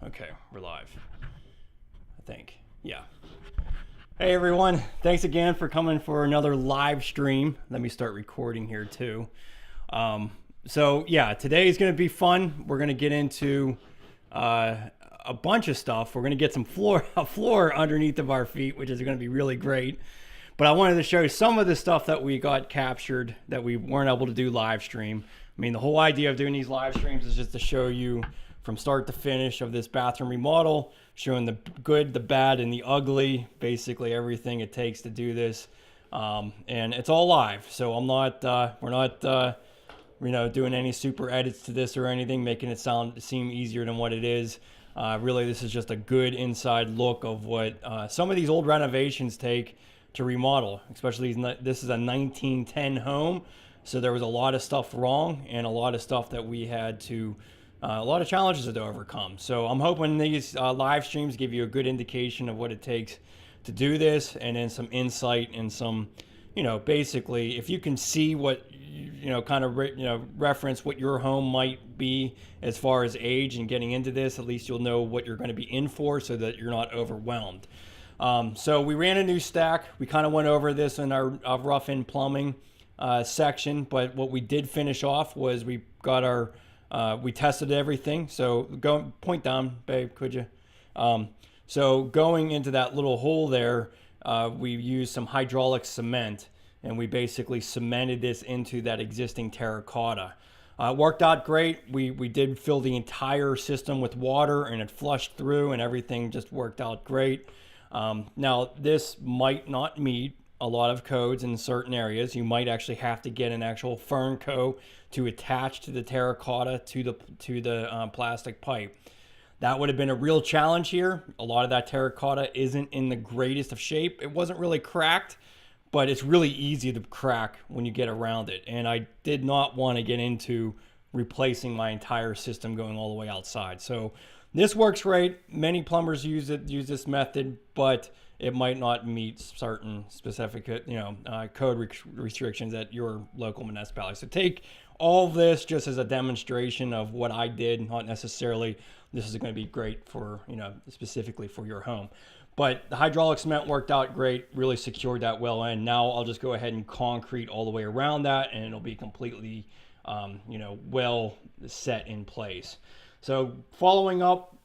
Okay, we're live. I think. Yeah. Hey everyone, thanks again for coming for another live stream. Let me start recording here too. So yeah, today is going to be fun. We're going to get into a bunch of stuff. We're going to get some a floor underneath of our feet, which is going to be really great. But I wanted to show you some of the stuff that we got captured that we weren't able to do live stream. I mean, the whole idea of doing these live streams is just to show you from start to finish of this bathroom remodel, showing the good, the bad, and the ugly, basically everything it takes to do this. And it's all live, so we're not doing any super edits to this or anything, making it seem easier than what it is. Really, this is just a good inside look of what some of these old renovations take to remodel, especially this is a 1910 home. So there was a lot of stuff wrong and a lot of stuff that we had to, a lot of challenges to overcome. So I'm hoping these live streams give you a good indication of what it takes to do this, and then some insight and some, basically if you can see what, reference what your home might be as far as age and getting into this, at least you'll know what you're going to be in for so that you're not overwhelmed. So we ran a new stack. We kind of went over this in our rough-in plumbing section, but what we did finish off was we got our, we tested everything. So go point down, babe, could you? So going into that little hole there, we used some hydraulic cement, and we basically cemented this into that existing terracotta. It worked out great. We did fill the entire system with water, and it flushed through, and everything just worked out great. Now, this might not meet a lot of codes in certain areas. You might actually have to get an actual fern co to attach to the terracotta to the plastic pipe. That would have been a real challenge here. A lot of that terracotta isn't in the greatest of shape. It wasn't really cracked, but it's really easy to crack when you get around it. And I did not want to get into replacing my entire system going all the way outside. So this works great. Many plumbers use this method, but it might not meet certain specific, code restrictions at your local municipality. So take all of this just as a demonstration of what I did, not necessarily this is going to be great for, specifically for your home. But the hydraulic cement worked out great, really secured that well in. Now I'll just go ahead and concrete all the way around that, and it'll be completely, well set in place. So following up,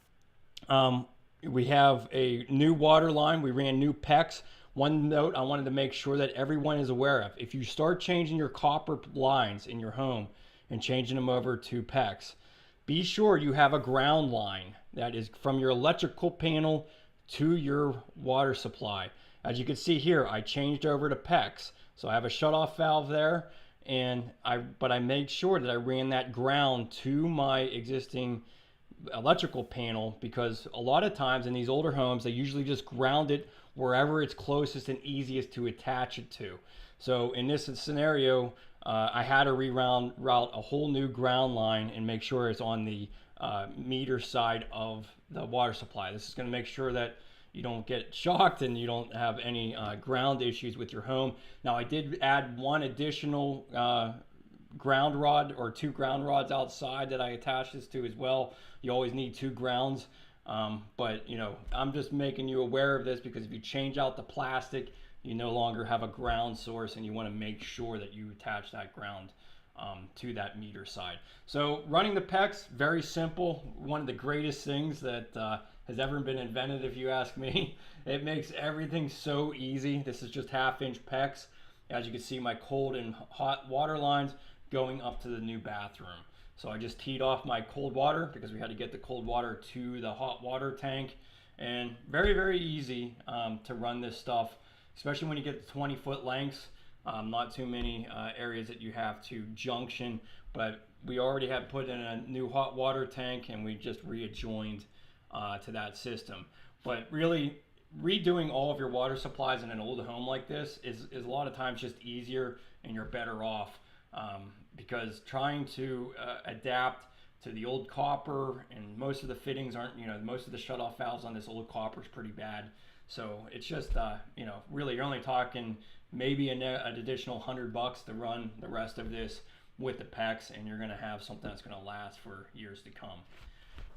we have a new water line. We ran new PEX. One note I wanted to make sure that everyone is aware of: if you start changing your copper lines in your home and changing them over to PEX, be sure you have a ground line that is from your electrical panel to your water supply. As you can see here, I changed over to PEX. So I have a shutoff valve there, but I made sure that I ran that ground to my existing electrical panel, because a lot of times in these older homes, they usually just ground it wherever it's closest and easiest to attach it to. So in this scenario, I had to route a whole new ground line and make sure it's on the meter side of the water supply. This is going to make sure that you don't get shocked and you don't have any ground issues with your home. Now, I did add one additional ground rod, or two ground rods outside that I attached this to as well. You always need two grounds, but I'm just making you aware of this, because if you change out the plastic, you no longer have a ground source, and you want to make sure that you attach that ground to that meter side. So running the PEX, very simple. One of the greatest things that has ever been invented, if you ask me. It makes everything so easy. This is just 1/2-inch PEX. As you can see, my cold and hot water lines going up to the new bathroom. So I just teed off my cold water, because we had to get the cold water to the hot water tank. And very, very easy to run this stuff, especially when you get the 20-foot lengths. Not too many areas that you have to junction, but we already had put in a new hot water tank, and we just readjoined to that system. But really, redoing all of your water supplies in an old home like this is a lot of times just easier, and you're better off, because trying to adapt to the old copper, and most of the fittings aren't, most of the shutoff valves on this old copper is pretty bad. So it's just, really, you're only talking maybe an additional $100 to run the rest of this with the PEX, and you're going to have something that's going to last for years to come.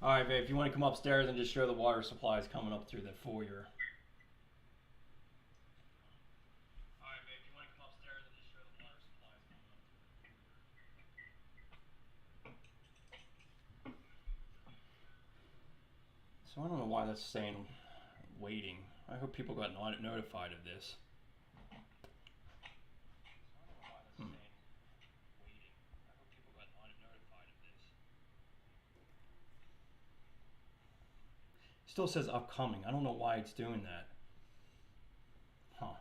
All right, babe, if you want to come upstairs and just show the water supplies coming up through the foyer. All right, babe, if you want to come upstairs and just show the water supplies coming up through the foyer. So I don't know why that's saying waiting. I hope people got notified of this. Still says upcoming. I don't know why it's doing that. Huh.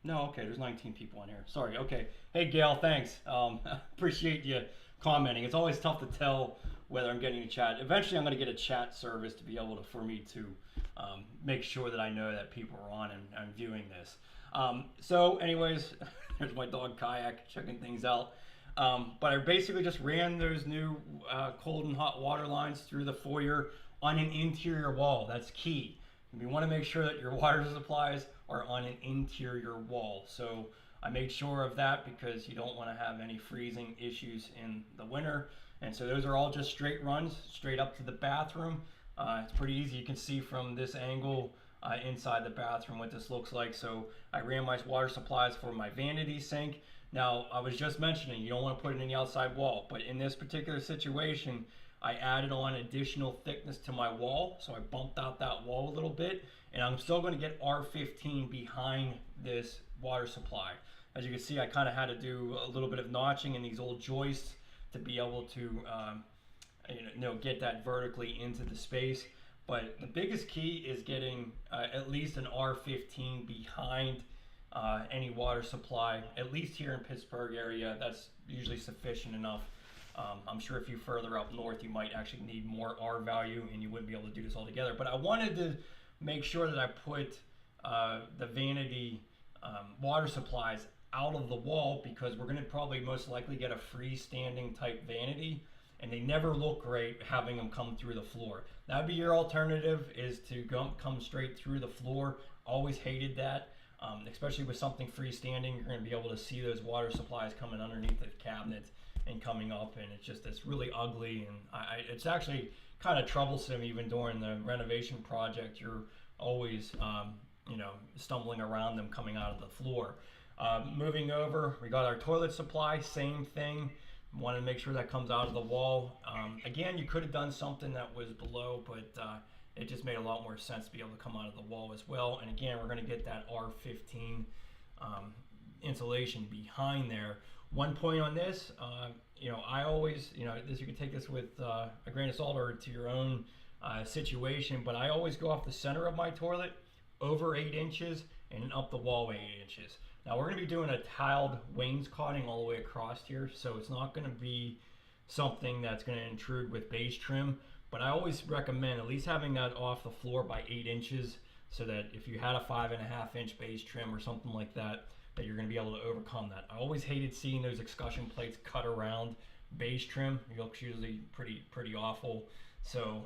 No, okay, there's 19 people on here. Sorry, okay. Hey, Gail, thanks. Appreciate you commenting. It's always tough to tell whether I'm getting a chat. Eventually, I'm going to get a chat service to be able to, for me to make sure that I know that people are on and viewing this. So anyways, there's my dog Kayak checking things out. But I basically just ran those new cold and hot water lines through the foyer on an interior wall. That's key. You want to make sure that your water supplies are on an interior wall. So I made sure of that because you don't want to have any freezing issues in the winter. And so those are all just straight runs, straight up to the bathroom. It's pretty easy. You can see from this angle inside the bathroom what this looks like. So I ran my water supplies for my vanity sink. Now, I was just mentioning you don't want to put it in the outside wall, but in this particular situation, I added on additional thickness to my wall, so I bumped out that wall a little bit, and I'm still going to get R15 behind this water supply. As you can see, I kind of had to do a little bit of notching in these old joists to be able to get that vertically into the space. But the biggest key is getting at least an R15 behind any water supply, at least here in Pittsburgh area. That's usually sufficient enough. I'm sure if you further up north, you might actually need more R value and you wouldn't be able to do this all together. But I wanted to make sure that I put the vanity water supplies out of the wall because we're going to probably most likely get a freestanding type vanity, and they never look great having them come through the floor. That would be your alternative, is to come straight through the floor. Always hated that. Especially with something freestanding, you're going to be able to see those water supplies coming underneath the cabinet and coming up, and it's really ugly, and it's actually kind of troublesome. Even during the renovation project, you're always stumbling around them coming out of the floor. Moving over, we got our toilet supply, same thing. Want to make sure that comes out of the wall. Again, you could have done something that was below, but it just made a lot more sense to be able to come out of the wall as well. And again, we're going to get that R15 insulation behind there. One point on this, I always, you can take this with a grain of salt or to your own situation, but I always go off the center of my toilet over 8 inches and up the wall 8 inches. Now we're going to be doing a tiled wainscoting all the way across here, so it's not going to be something that's going to intrude with base trim. But I always recommend at least having that off the floor by 8 inches, so that if you had a 5.5 inch base trim or something like that, that you're going to be able to overcome that. I always hated seeing those excussion plates cut around base trim. It looks usually pretty awful. So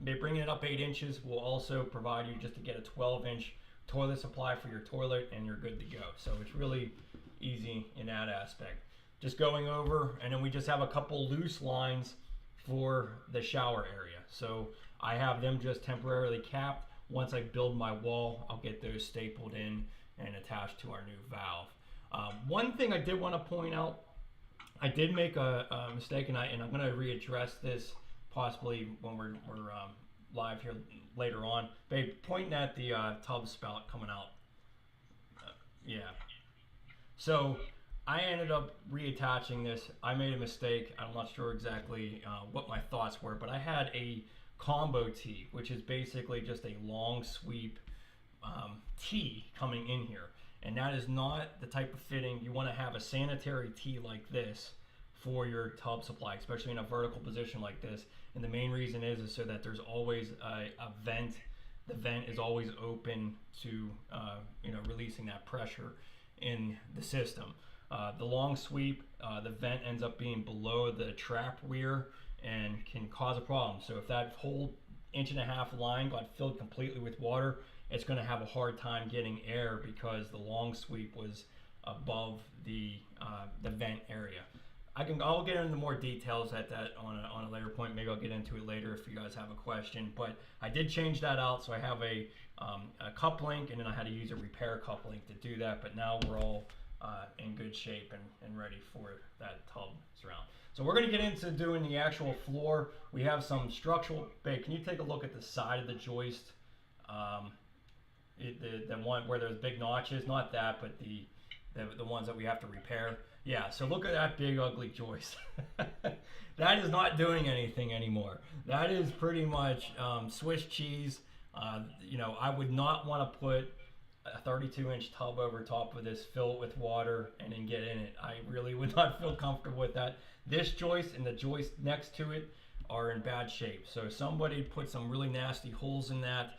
bringing it up 8 inches will also provide you just to get a 12-inch toilet supply for your toilet, and you're good to go. So it's really easy in that aspect. Just going over, and then we just have a couple loose lines for the shower area. So I have them just temporarily capped. Once I build my wall, I'll get those stapled in and attached to our new valve. One thing I did want to point out, I did make a mistake, and I'm going to readdress this possibly when we're live here later on. Babe, pointing at the tub spout coming out. Yeah. So I ended up reattaching this. I made a mistake. I'm not sure exactly what my thoughts were, but I had a combo tee, which is basically just a long sweep tee coming in here. And that is not the type of fitting you want to have. A sanitary tee like this for your tub supply, especially in a vertical position like this. And the main reason is so that there's always a vent. The vent is always open to releasing that pressure in the system. The long sweep, the vent ends up being below the trap weir and can cause a problem. So if that whole 1.5 inch line got filled completely with water, it's going to have a hard time getting air because the long sweep was above the vent area. I'll get into more details at that on a later point. Maybe I'll get into it later if you guys have a question. But I did change that out, so I have a cup link, and then I had to use a repair cup link to do that. But now we're all in good shape and ready for that tub surround. So we're going to get into doing the actual floor. We have some structural. Babe, can you take a look at the side of the joist? The one where there's big notches, not that, but the ones that we have to repair. Yeah, so look at that big ugly joist. That is not doing anything anymore. That is pretty much Swiss cheese. You know, I would not want to put a 32-inch tub over top of this, fill it with water, and then get in it. I really would not feel comfortable with that. This joist and the joist next to it are in bad shape. So somebody put some really nasty holes in that.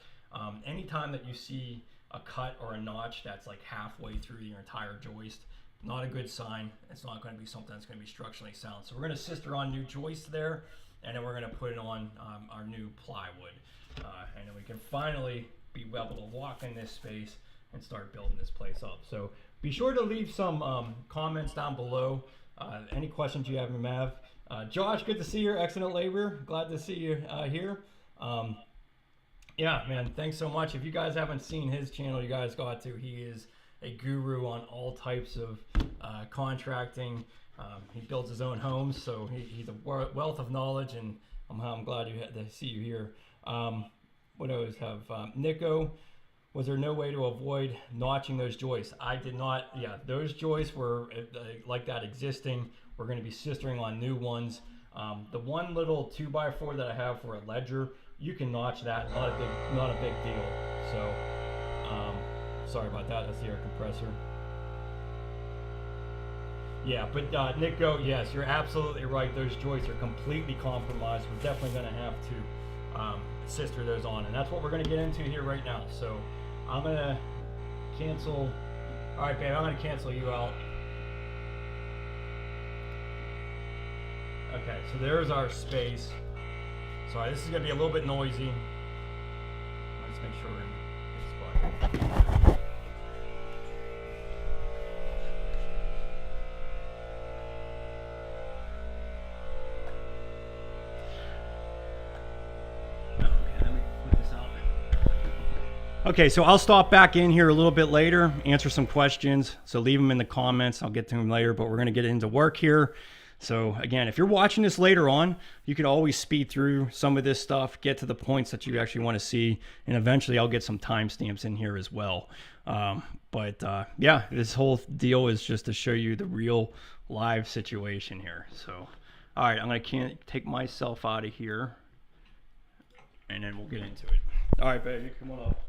Anytime that you see a cut or a notch that's like halfway through your entire joist, not a good sign. It's not going to be something that's going to be structurally sound. So we're going to sister on new joists there, and then we're going to put it on our new plywood. And then we can finally be able to walk in this space and start building this place up. So be sure to leave some comments down below. Any questions you have, Mav. Josh, good to see you. Excellent labor. Glad to see you here. Yeah, man, thanks so much. If you guys haven't seen his channel, you guys got to. He is a guru on all types of contracting. He builds his own homes, so he's a wealth of knowledge, and I'm glad to see you here. What do I always have? Nico, was there no way to avoid notching those joists? I did not. Yeah, those joists were like that existing. We're going to be sistering on new ones. The one little 2x4 that I have for a ledger, you can notch that. Not a big deal. So, sorry about that. That's the air compressor. Yeah, but Nico, yes, you're absolutely right. Those joists are completely compromised. We're definitely going to have to sister those on, and that's what we're going to get into here right now. So I'm going to cancel. All right, babe, I'm going to cancel you out. Okay, so there's our space. Sorry, this is going to be a little bit noisy. Let's make sure we're in a good spot. Okay, so I'll stop back in here a little bit later, answer some questions. So leave them in the comments. I'll get to them later, but we're going to get into work here. So again, if you're watching this later on, you can always speed through some of this stuff, get to the points that you actually want to see, and eventually I'll get some timestamps in here as well. Yeah, this whole deal is just to show you the real live situation here. So, all right, I'm going to take myself out of here, and then we'll get into it. All right, baby, come on up.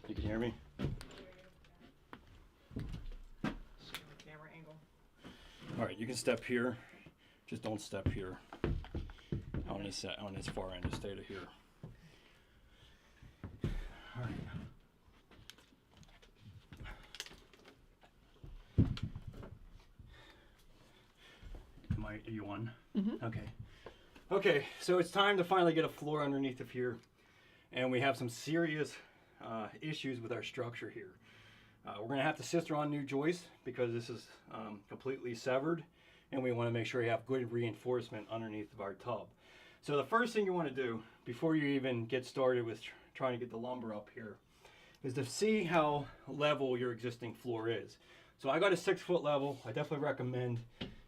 You can hear me? Camera angle. All right, you can step here. Just don't step here. On this far end, just stay to here. All right. Are you on? Mm-hmm. Okay. Okay, so it's time to finally get a floor underneath of here. And we have some serious issues with our structure here. We're going to have to sister on new joists because this is completely severed, and we want to make sure you have good reinforcement underneath of our tub. So the first thing you want to do before you even get started with trying to get the lumber up here is to see how level your existing floor is. So I got a 6-foot level. I definitely recommend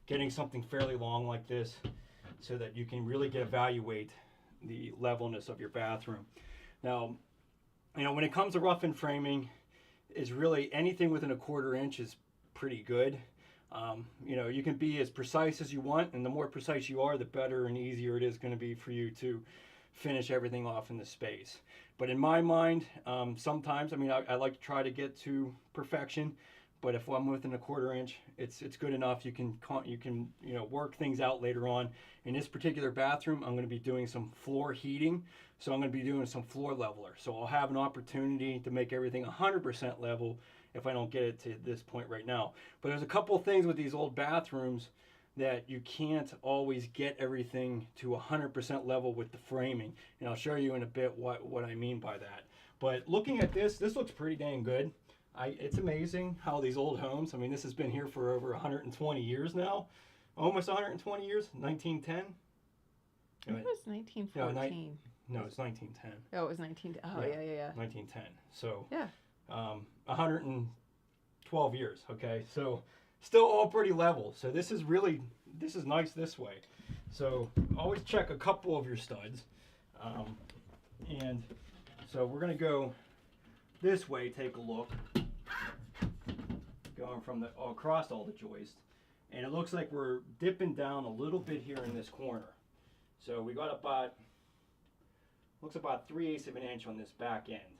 getting something fairly long like this so that you can really evaluate the levelness of your bathroom. Now, you know, when it comes to rough and framing, is really anything within a 1/4 inch is pretty good. You know, you can be as precise as you want, and the more precise you are, the better and easier it is going to be for you to finish everything off in the space. But in my mind, sometimes, I mean, I like to try to get to perfection, but if I'm within a 1/4 inch, it's good enough. You can you know, work things out later on. In this particular bathroom, I'm going to be doing some floor heating, so I'm going to be doing some floor leveler. So I'll have an opportunity to make everything 100% level if I don't get it to this point right now. But there's a couple of things with these old bathrooms that you can't always get everything to 100% level with the framing, and I'll show you in a bit what I mean by that. But looking at this looks pretty dang good. It's amazing how these old homes, I mean, this has been here for over 120 years now, almost 120 years, 1910. I think it was 1914. No, it's 1910. Oh, it was 19. Oh, yeah. 1910. So Yeah. 112 years. Okay, so still all pretty level. So this is nice this way. So always check a couple of your studs, and so we're gonna go this way. Take a look, going from across all the joists, and it looks like we're dipping down a little bit here in this corner. So we got looks about 3/8 of an inch on this back end.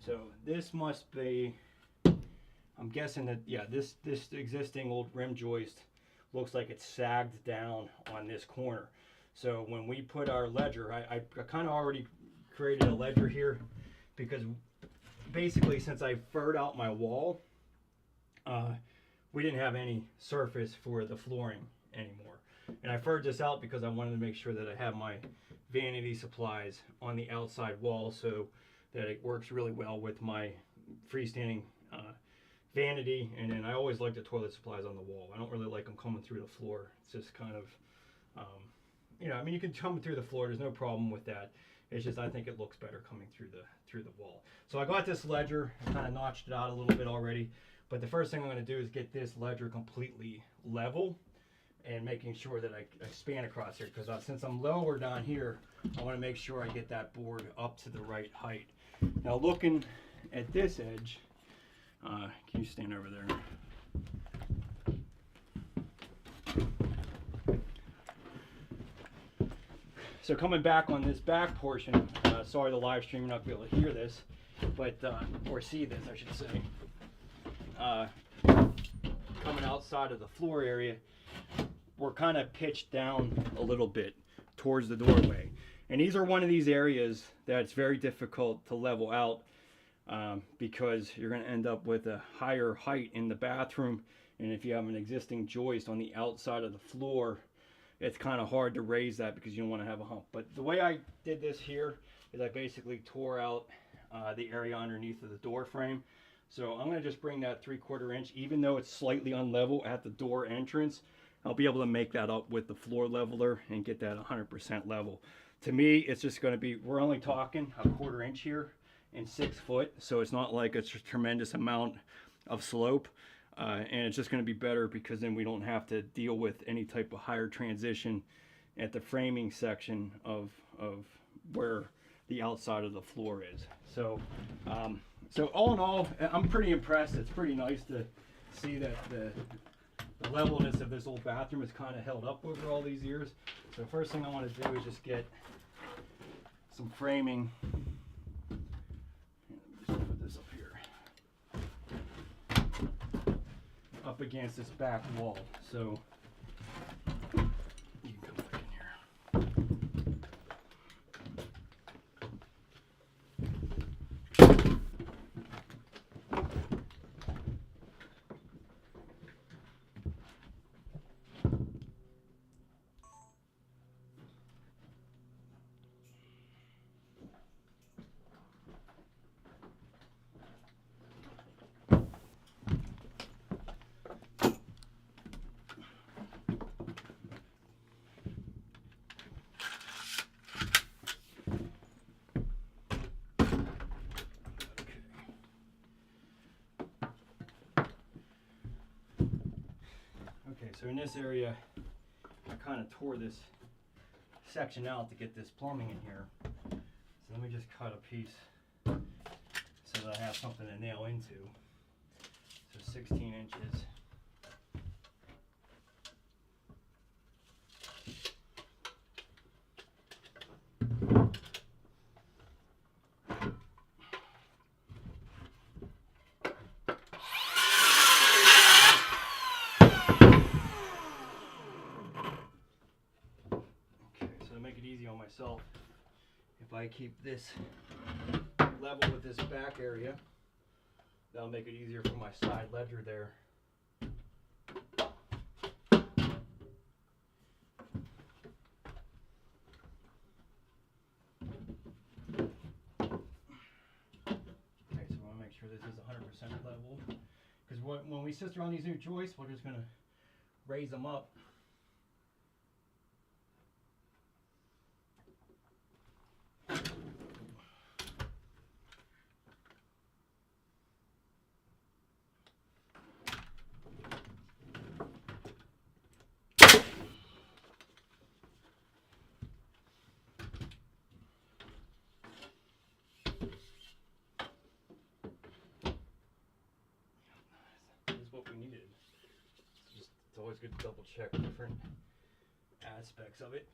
So this must be, I'm guessing that, yeah, this existing old rim joist looks like it's sagged down on this corner. So when we put our ledger, I kind of already created a ledger here, because basically since I furred out my wall, we didn't have any surface for the flooring anymore. And I furred this out because I wanted to make sure that I have my vanity supplies on the outside wall, so that it works really well with my freestanding vanity. And then I always like the toilet supplies on the wall. I don't really like them coming through the floor. It's just kind of, you know, I mean, you can come through the floor, there's no problem with that. It's just, I think it looks better coming through the wall. So I got this ledger, kind of notched it out a little bit already, but the first thing I'm going to do is get this ledger completely level, and making sure that I span across here, because since I'm lower down here, I want to make sure I get that board up to the right height. Now looking at this edge, can you stand over there? So coming back on this back portion, sorry the live stream, you're not going to be able to hear this, but or see this, I should say. Coming outside of the floor area, we're kind of pitched down a little bit towards the doorway. And these are one of these areas that's very difficult to level out, because you're going to end up with a higher height in the bathroom. And if you have an existing joist on the outside of the floor, it's kind of hard to raise that because you don't want to have a hump. But the way I did this here is I basically tore out the area underneath of the door frame. So I'm going to just bring that 3/4 inch, even though it's slightly unlevel at the door entrance, I'll be able to make that up with the floor leveler and get that 100% level. To me, it's just going to be, we're only talking a 1/4 inch here and 6 foot, so it's not like it's a tremendous amount of slope, and it's just going to be better because then we don't have to deal with any type of higher transition at the framing section of where the outside of the floor is. So so all in all, I'm pretty impressed. It's pretty nice to see that the levelness of this old bathroom is kind of held up over all these years. So first thing I want to do is just get some framing. Let me just put this up here, up against this back wall. So you can come back in here. Okay, so in this area, I kind of tore this section out to get this plumbing in here. So let me just cut a piece so that that I have something to nail into. So 16 inches. On myself, if I keep this level with this back area, that'll make it easier for my side ledger there. Okay, so I want to make sure this is 100% level, because when we sister on these new joists, we're just going to raise them up. It's always good to double check different aspects of it.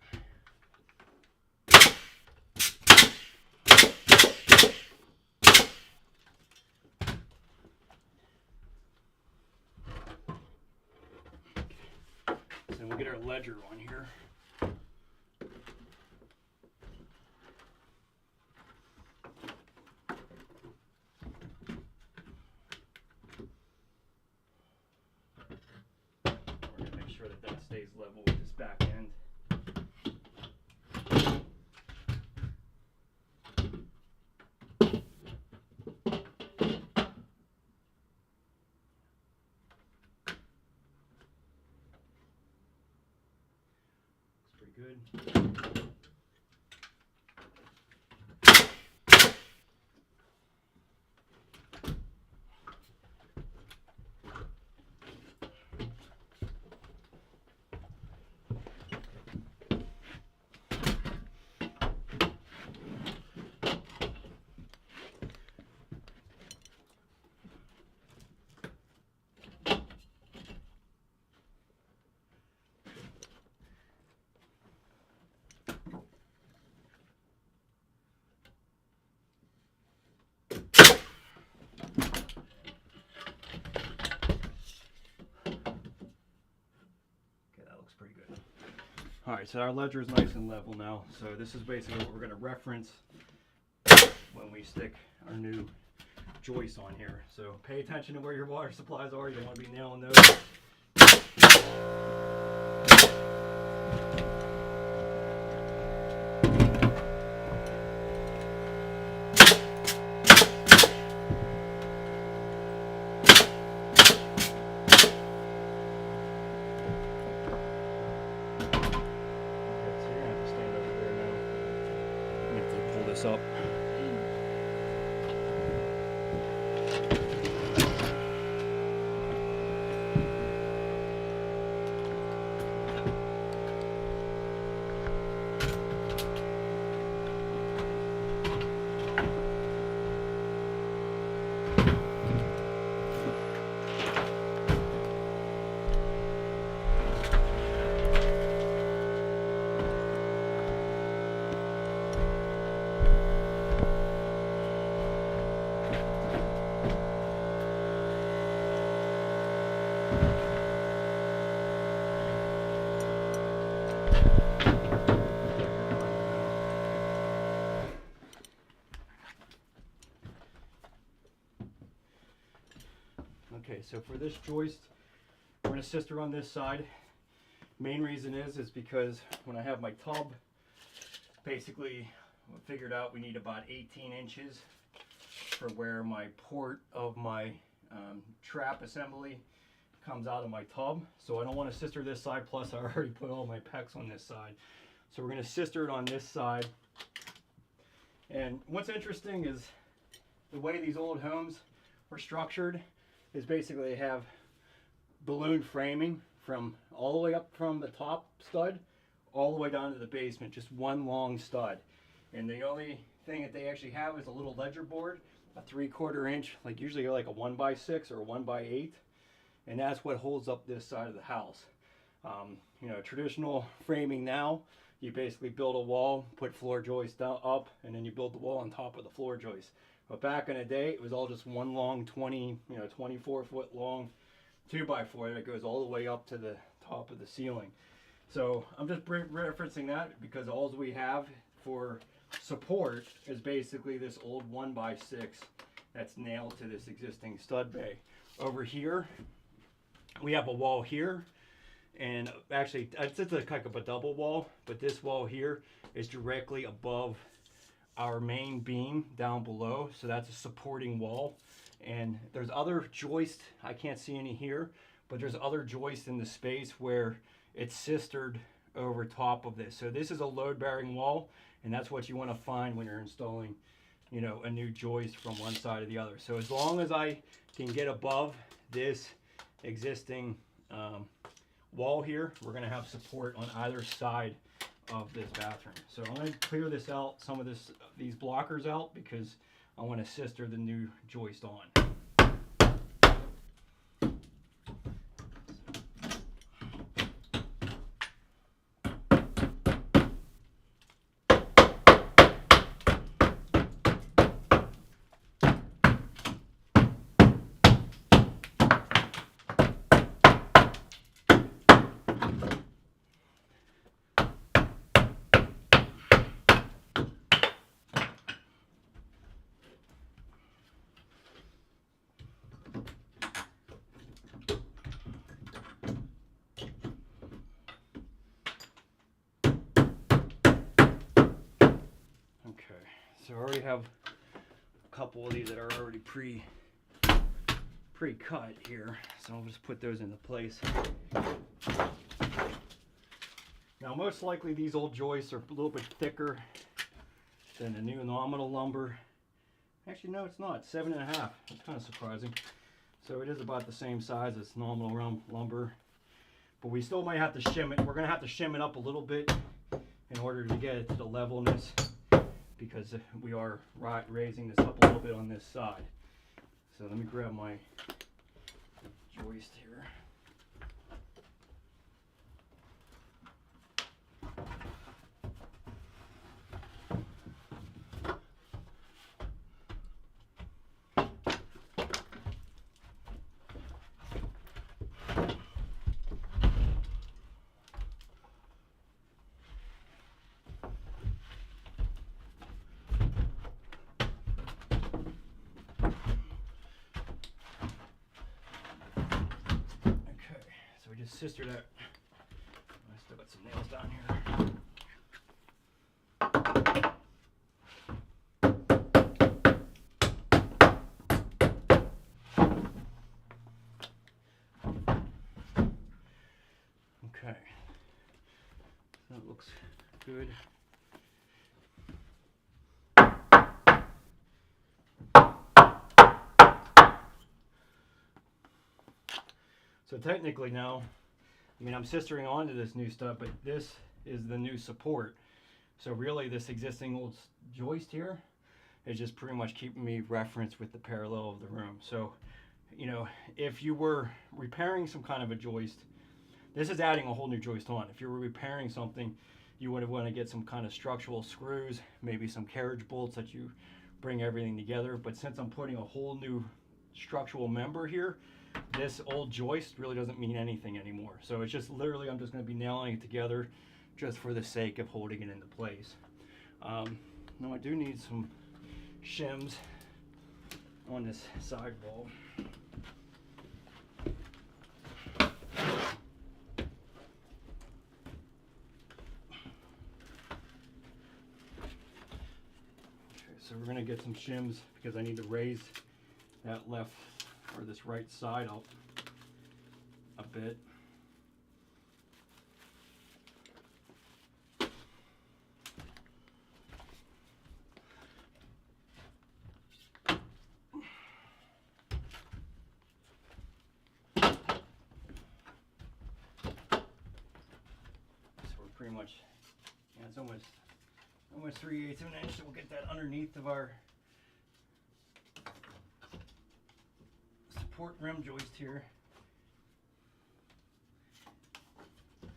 So then we get our ledger on here. That stays level with this back end. Looks pretty good. Pretty good. All right, so our ledger is nice and level now. So this is basically what we're going to reference when we stick our new joists on here. So pay attention to where your water supplies are. You don't want to be nailing those. Up. Okay, so for this joist, we're going to sister on this side. Main reason is because when I have my tub, basically I figured out we need about 18 inches for where my port of my trap assembly comes out of my tub. So I don't want to sister this side, plus I already put all my PEX on this side. So we're going to sister it on this side. And what's interesting is the way these old homes were structured is basically they have balloon framing from all the way up from the top stud all the way down to the basement, just one long stud. And the only thing that they actually have is a little ledger board a 3/4 inch, like usually like a 1x6 or a 1x8, and that's what holds up this side of the house. You know, traditional framing now, you basically build a wall, put floor joists down, up, and then you build the wall on top of the floor joist. But back in the day, it was all just one long 24-foot long 2x4 that goes all the way up to the top of the ceiling. So I'm just referencing that because all we have for support is basically this old 1x6 that's nailed to this existing stud bay. Over here, we have a wall here, and actually it's a kind of a double wall, but this wall here is directly above our main beam down below, so that's a supporting wall. And there's other joists, I can't see any here, but there's other joists in the space where it's sistered over top of this. So this is a load-bearing wall, and that's what you want to find when you're installing, you know, a new joist from one side to the other. So as long as I can get above this existing wall here, we're going to have support on either side of this bathroom. So I'm going to clear this out, some of these blockers out, because I want to sister the new joist on. Okay, so I already have a couple of these that are already pre-cut here, so I'll just put those into place. Now most likely these old joists are a little bit thicker than the new nominal lumber. Actually no, it's not, 7.5. That's kind of surprising. So it is about the same size as nominal lumber, but we still might have to shim it. We're going to have to shim it up a little bit in order to get it to the levelness, because we are raising this up a little bit on this side. So let me grab my joist here. Sister that. I still got some nails down here. Okay, that looks good. So technically now, I mean, I'm sistering onto this new stuff, but this is the new support. So really this existing old joist here is just pretty much keeping me referenced with the parallel of the room. So, you know, if you were repairing some kind of a joist, this is adding a whole new joist on. If you were repairing something, you would want to get some kind of structural screws, maybe some carriage bolts that you bring everything together. But since I'm putting a whole new structural member here, this old joist really doesn't mean anything anymore. So it's just literally, I'm just going to be nailing it together just for the sake of holding it into place. Now I do need some shims on this sidewall. So we're going to get some shims because I need to raise that left or this right side up a bit. So we're pretty much, yeah, it's almost 3/8 of an inch, so we'll get that underneath of our support rim joist here. So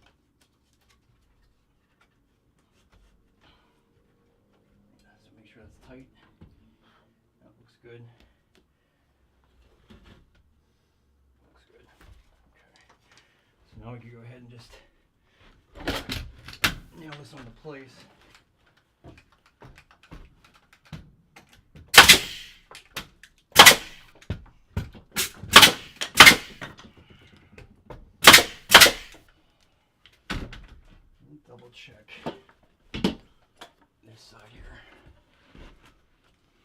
make sure that's tight. That looks good. Looks good. Okay. So now we can go ahead and just nail this onto place. Double check this side here.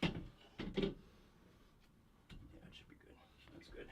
Yeah, it should be good. That's good.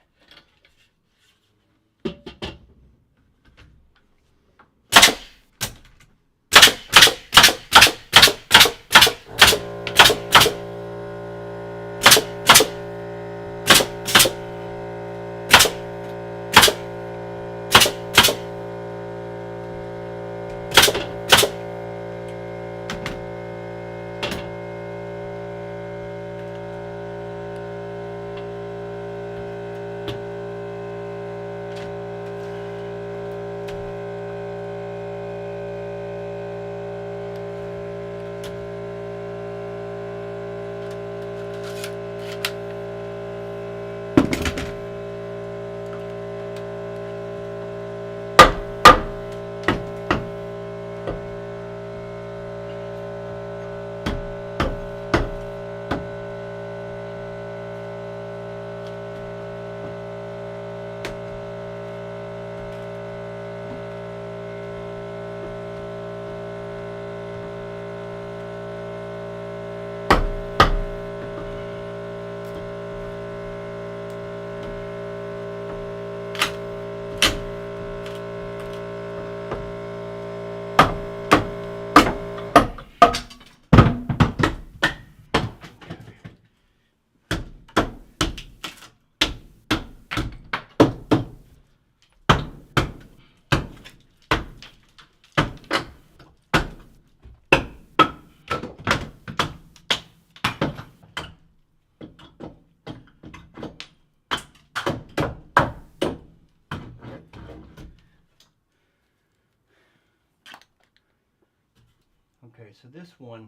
Okay, so this one,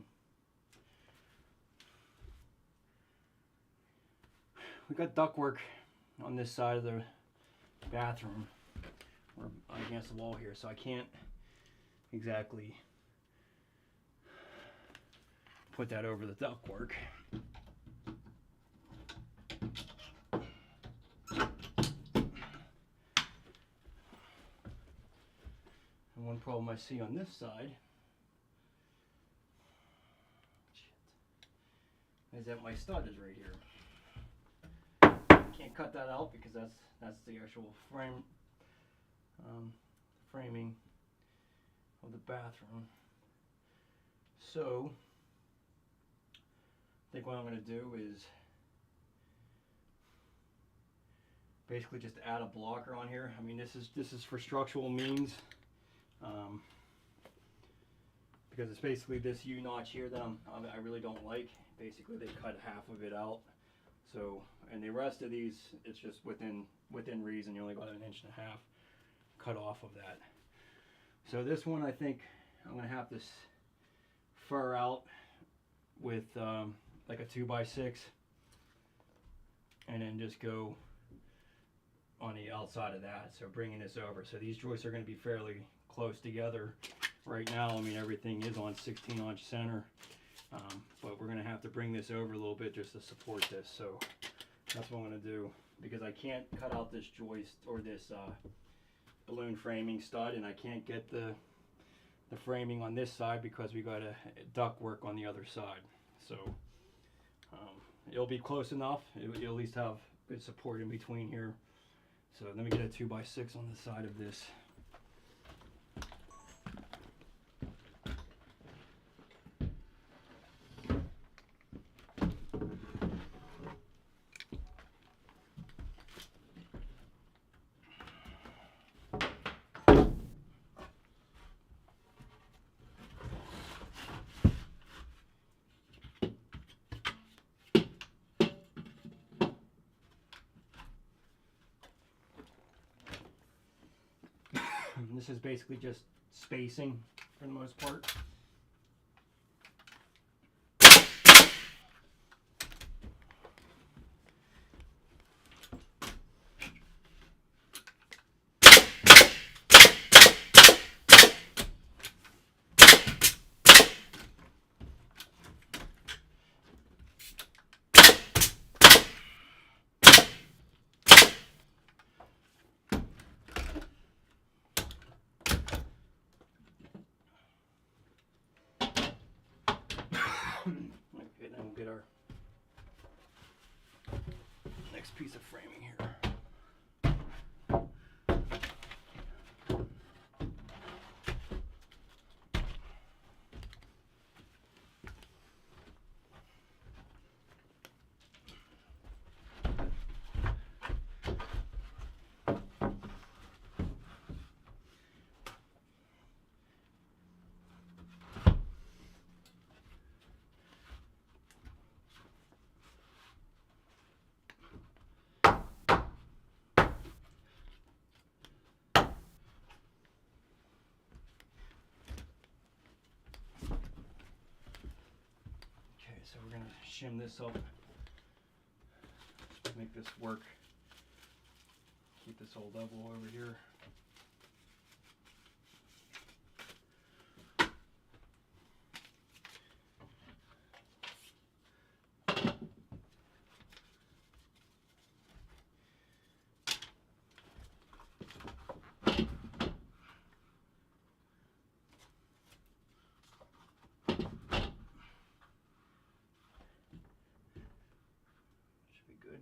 we got ductwork on this side of the bathroom, or against the wall here, so I can't exactly put that over the ductwork. And one problem I see on this side is that my stud is right here. Can't cut that out because that's the actual framing of the bathroom. So I think what I'm going to do is basically just add a blocker on here. I mean, this is for structural means, because it's basically this U-notch here that I really don't like. Basically, they cut half of it out. So, and the rest of these, it's just within reason. You only got 1.5 inches cut off of that. So this one, I think I'm gonna have to fur out with like a 2x6, and then just go on the outside of that. So bringing this over. So these joists are going to be fairly close together. Right now, I mean, everything is on 16-inch center. But we're going to have to bring this over a little bit just to support this. So that's what I'm going to do, because I can't cut out this joist or this balloon framing stud, and I can't get the framing on this side because we got a duct work on the other side. So it'll be close enough. You'll at least have good support in between here. So let me get a 2x6 on the side of this. This is basically just spacing for the most part. Okay, then we'll get our next piece of framing here. So we're going to shim this up, make this work, keep this all level over here. Good.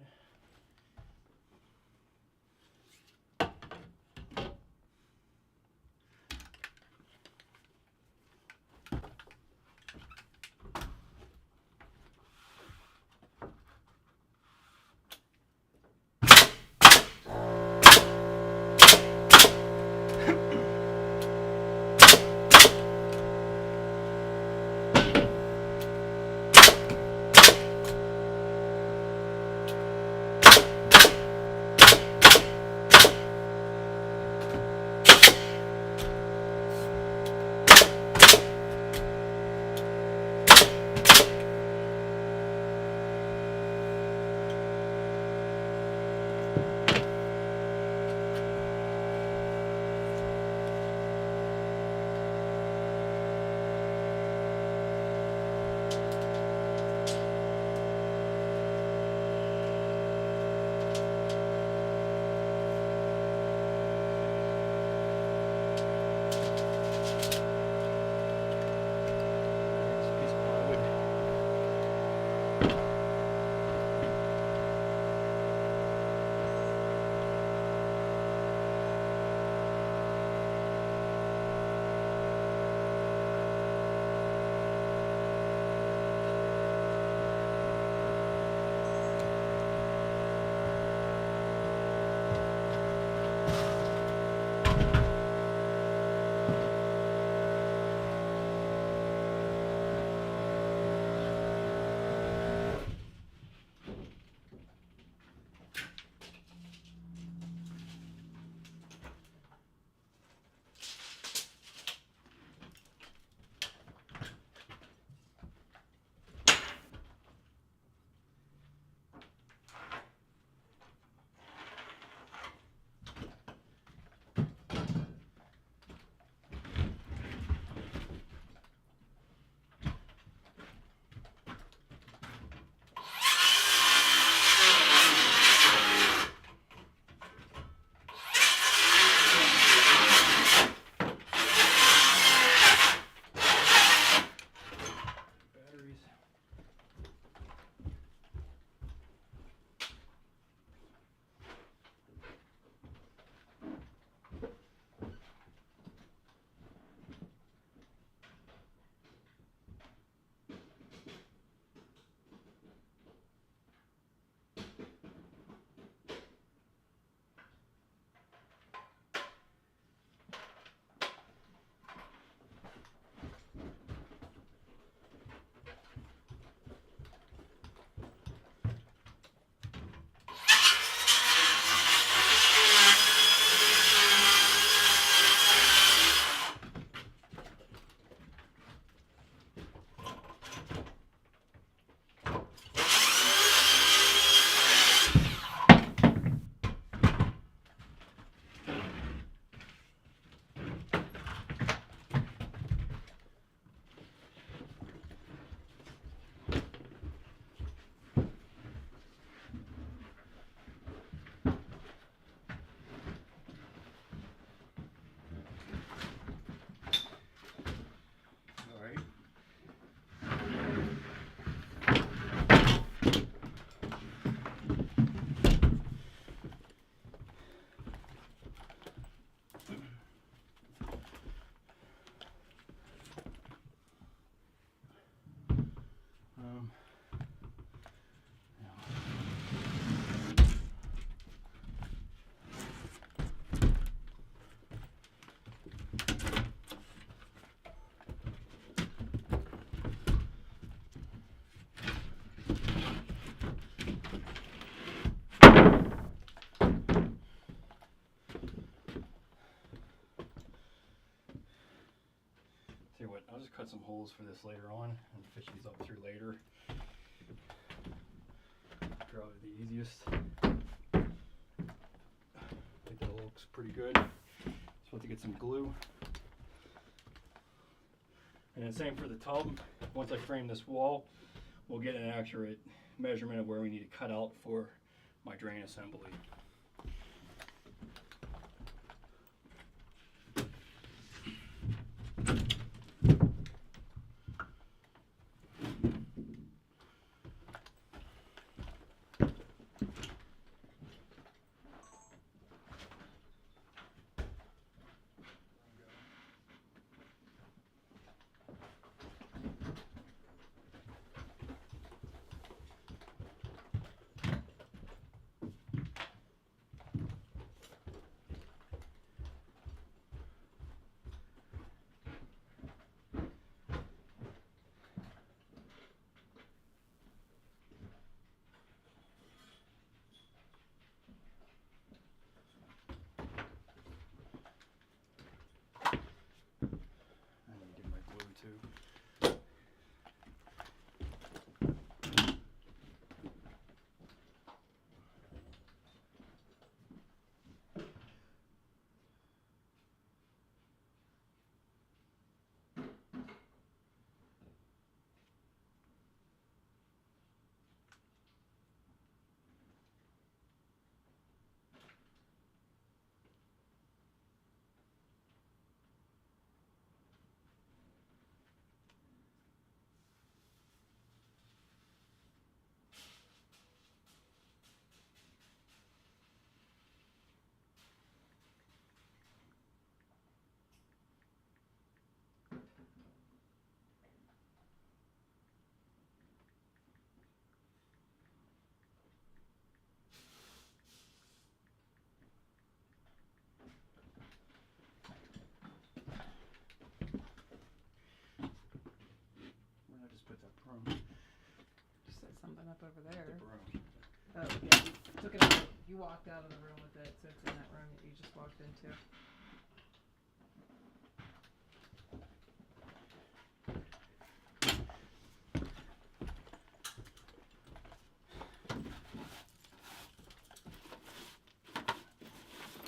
cut some holes for this later on and fish these up through later. Probably the easiest. I think that looks pretty good. Just want to get some glue. And then same for the tub. Once I frame this wall, we'll get an accurate measurement of where we need to cut out for my drain assembly. Just set something up over there. The broom. Oh, yeah. You took it out. You walked out of the room with it, so it's in that room that you just walked into.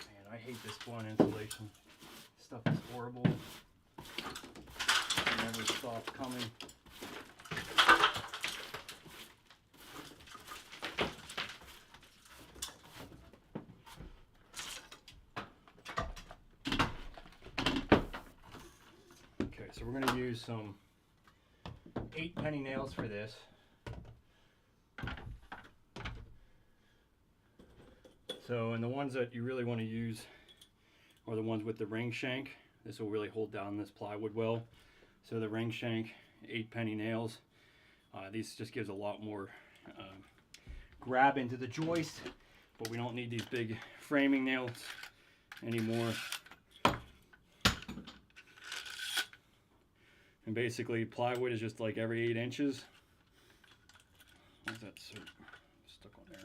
Man, I hate this blunt insulation. Stuff is horrible. It never stops coming. Okay, so we're going to use some 8-penny nails for this. So, and the ones that you really want to use are the ones with the ring shank. This will really hold down this plywood well. So the ring shank, 8-penny nails. These just gives a lot more grab into the joist, but we don't need these big framing nails anymore. And basically plywood is just like every 8 inches. Why is that so stuck on there?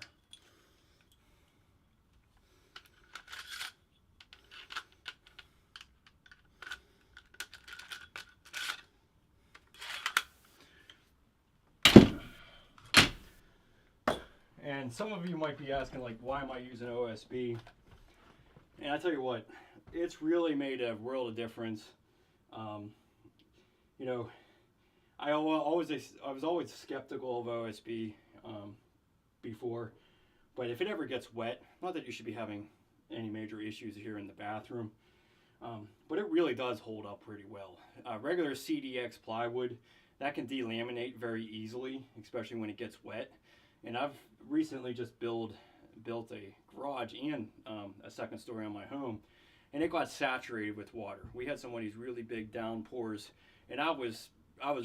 And some of you might be asking, like, why am I using OSB? And I tell you what, it's really made a world of difference. You know, I was always skeptical of OSB before, but if it ever gets wet, not that you should be having any major issues here in the bathroom, but it really does hold up pretty well. Regular CDX plywood, that can delaminate very easily, especially when it gets wet. And I've recently just built a garage and a second story on my home, and it got saturated with water. We had some of these really big downpours, and I was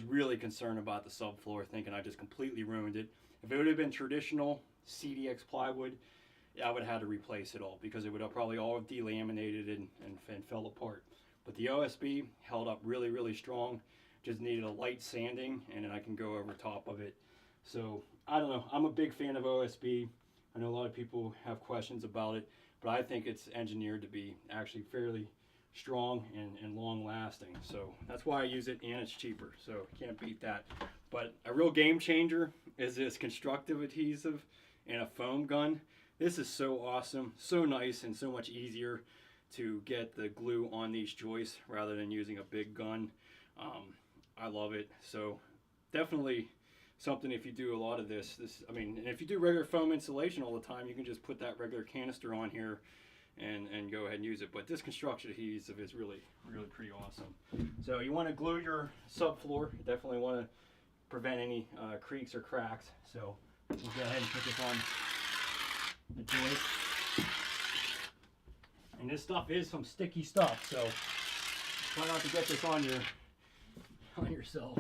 really concerned about the subfloor, thinking I just completely ruined it. If it would have been traditional CDX plywood, I would have had to replace it all because it would have probably all delaminated and fell apart. But the OSB held up really, really strong. Just needed a light sanding, and then I can go over top of it. So I don't know. I'm a big fan of OSB. I know a lot of people have questions about it, but I think it's engineered to be actually fairly strong and long lasting. So that's why I use it, and it's cheaper. So can't beat that. But a real game changer is this constructive adhesive and a foam gun. This is so awesome, so nice, and so much easier to get the glue on these joists rather than using a big gun. I love it. So definitely something if you do a lot of this. I mean, and if you do regular foam insulation all the time, you can just put that regular canister on here and go ahead and use it. But this construction adhesive is really pretty awesome. So you want to glue your subfloor. You definitely want to prevent any creaks or cracks. So we'll go ahead and put this on the joist. And this stuff is some sticky stuff, so try not to get this on yourself.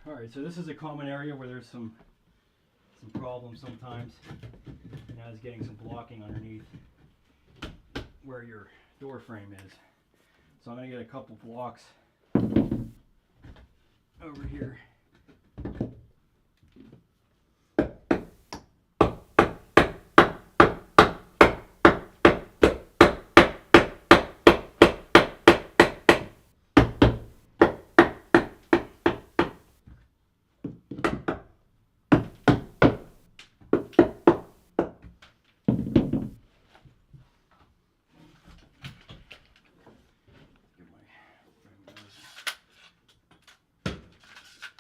All right, so this is a common area where there's some problems sometimes. And I was getting some blocking underneath where your door frame is. So I'm going to get a couple blocks over here.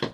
Get my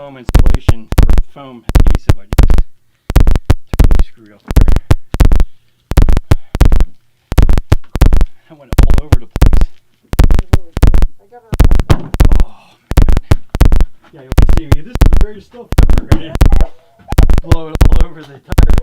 foam insulation or foam adhesive I just totally screwed up there. That went all over the place. Oh man. Yeah, you can see me. This is the greatest stuff ever. Right? Blow it all over the tire.